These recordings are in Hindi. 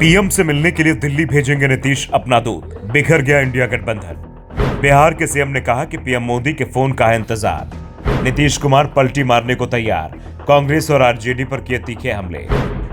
पीएम से मिलने के लिए दिल्ली भेजेंगे नीतीश अपना दूत, बिखर गया इंडिया गठबंधन। बिहार के सीएम ने कहा कि पीएम मोदी के फोन का है इंतजार। नीतीश कुमार पलटी मारने को तैयार, कांग्रेस और आरजेडी पर किए तीखे हमले।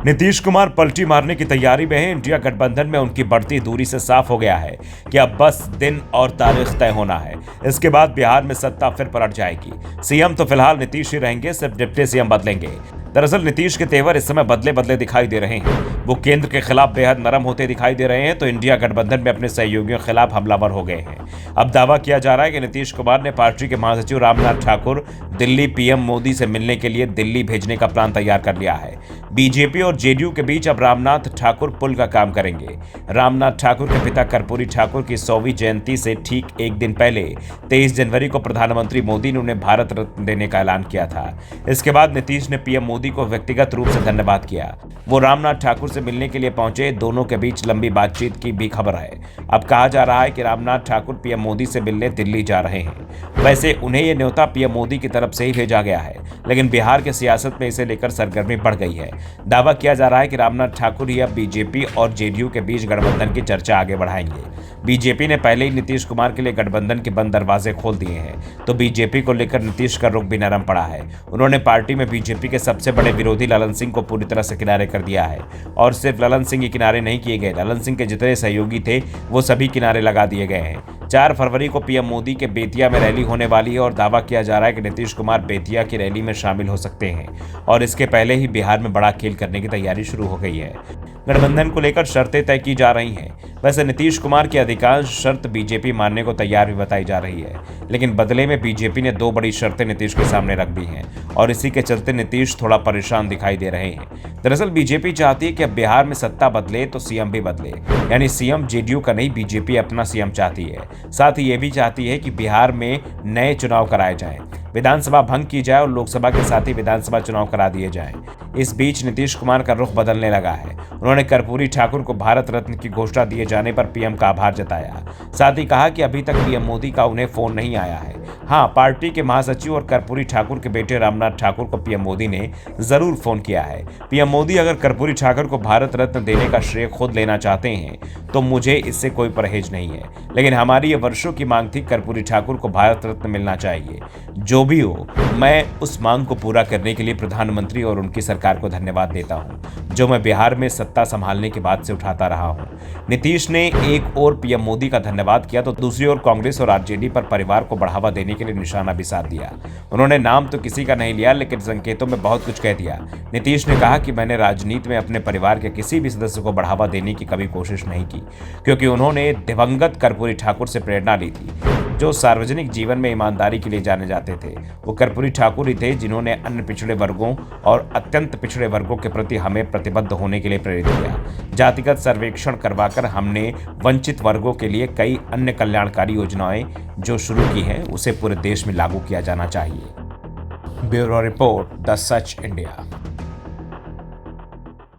नीतीश कुमार पलटी मारने की तैयारी में है। इंडिया गठबंधन में उनकी बढ़ती दूरी से साफ हो गया है कि अब बस दिन और तारीख तय होना है। इसके बाद बिहार में सत्ता फिर पलट जाएगी। सीएम तो फिलहाल नीतीश ही रहेंगे, सिर्फ डिप्टी सीएम बदलेंगे। दरअसल नीतीश के तेवर इस समय बदले बदले दिखाई दे रहे हैं। वो केंद्र के खिलाफ बेहद नरम होते दिखाई दे रहे हैं, तो इंडिया गठबंधन में अपने सहयोगियों के खिलाफ हमलावर हो गए हैं। अब दावा किया जा रहा है कि नीतीश कुमार ने पार्टी के महासचिव रामनाथ ठाकुर दिल्ली पीएम मोदी से मिलने के लिए दिल्ली भेजने का प्लान तैयार कर लिया है। बीजेपी और जेडीयू के बीच अब रामनाथ ठाकुर पुल का काम करेंगे। रामनाथ ठाकुर के पिता कर्पूरी ठाकुर की 100वीं जयंती से ठीक एक दिन पहले 23 जनवरी को प्रधानमंत्री मोदी ने उन्हें भारत रत्न देने का ऐलान किया था। इसके बाद नीतीश ने पीएम मोदी को व्यक्तिगत रूप से धन्यवाद किया। वो रामनाथ ठाकुर से मिलने के लिए पहुंचे। दोनों के बीच लंबी बातचीत की भी खबर है। अब कहा जा रहा है कि रामनाथ ठाकुर पीएम मोदी से मिलने दिल्ली जा रहे हैं। वैसे उन्हें यह न्योता पीएम मोदी की तरफ से ही भेजा गया है, लेकिन बिहार की सियासत में इसे लेकर सरगर्मी बढ़ गई है। दावा किया जा रहा है कि रामनाथ ठाकुर ही अब बीजेपी और जेडीयू के बीच गठबंधन की चर्चा आगे बढ़ाएंगे। बीजेपी ने पहले ही नीतीश कुमार के लिए गठबंधन के बंद दरवाजे खोल दिए हैं, तो बीजेपी को लेकर नीतीश का रुख भी नरम पड़ा है। उन्होंने पार्टी में बीजेपी के सबसे बड़े विरोधी ललन सिंह को पूरी तरह से किनारे कर दिया है। और सिर्फ ललन सिंह ही किनारे नहीं किए गए, ललन सिंह के जितने सहयोगी थे वो सभी किनारे लगा दिए गए हैं। 4 फरवरी को पीएम मोदी के बेतिया में रैली होने वाली है और दावा किया जा रहा है कि नीतीश कुमार बेतिया की रैली में शामिल हो सकते हैं। और इसके पहले ही बिहार में बड़ा खेल करने की तैयारी शुरू हो गई है। गठबंधन को लेकर शर्तें तय की जा रही हैं। वैसे नीतीश कुमार की अधिकांश शर्त बीजेपी मानने को तैयार भी बताई जा रही है, लेकिन बदले में बीजेपी ने 2 बड़ी शर्तें नीतीश के सामने रख दी हैं और इसी के चलते नीतीश थोड़ा परेशान दिखाई दे रहे हैं। दरअसल बीजेपी चाहती है कि अब बिहार में सत्ता बदले तो सीएम भी बदले, यानी सीएम जेडीयू का नहीं, बीजेपी अपना सीएम चाहती है। साथ ही ये भी चाहती है कि बिहार में नए चुनाव कराए जाएं, विधानसभा भंग की जाए और लोकसभा के साथ ही विधानसभा चुनाव करा दिए जाएं। इस बीच नीतीश कुमार का रुख बदलने लगा है। उन्होंने कर्पूरी ठाकुर को भारत रत्न की घोषणा दिए जाने पर पीएम का आभार जताया। साथ ही कहा कि अभी तक पीएम मोदी का उन्हें फोन नहीं आया है। हाँ, पार्टी के महासचिव और कर्पूरी ठाकुर के बेटे रामनाथ ठाकुर को पीएम मोदी ने जरूर फोन किया है। पीएम मोदी अगर कर्पूरी ठाकुर को भारत रत्न देने का श्रेय खुद लेना चाहते हैं तो मुझे इससे कोई परहेज नहीं है, लेकिन हमारी ये वर्षों की मांग थी, कर्पूरी ठाकुर को भारत रत्न मिलना चाहिए। जो भी हो, मैं उस मांग को पूरा करने के लिए प्रधानमंत्री और उनकी सरकार को धन्यवाद देता हूं, जो मैं बिहार में सत्ता संभालने के बाद से उठाता रहा हूं। नीतीश ने एक और पीएम मोदी का धन्यवाद किया तो दूसरी ओर कांग्रेस और आरजेडी पर परिवार को बढ़ावा देने के लिए निशाना भी साध दिया। उन्होंने नाम तो किसी का नहीं लिया, लेकिन संकेतों में बहुत कुछ कह दिया। नीतीश ने कहा कि मैंने राजनीति में अपने परिवार के किसी भी सदस्य को बढ़ावा देने की कभी कोशिश नहीं की, क्योंकि उन्होंने दिवंगत कर्पूरी ठाकुर से प्रेरणा ली थी, जो सार्वजनिक जीवन में ईमानदारी के लिए जाने जाते थे। वो कर्पूरी ठाकुर ही थे जिन्होंने अन्य पिछड़े वर्गों और अत्यंत पिछड़े वर्गों के प्रति हमें प्रतिबद्ध होने के लिए प्रेरित किया। जातिगत सर्वेक्षण करवाकर हमने वंचित वर्गों के लिए कई अन्य कल्याणकारी योजनाएं जो शुरू की हैं, उसे पूरे देश में लागू किया जाना चाहिए। Bureau report, the such India.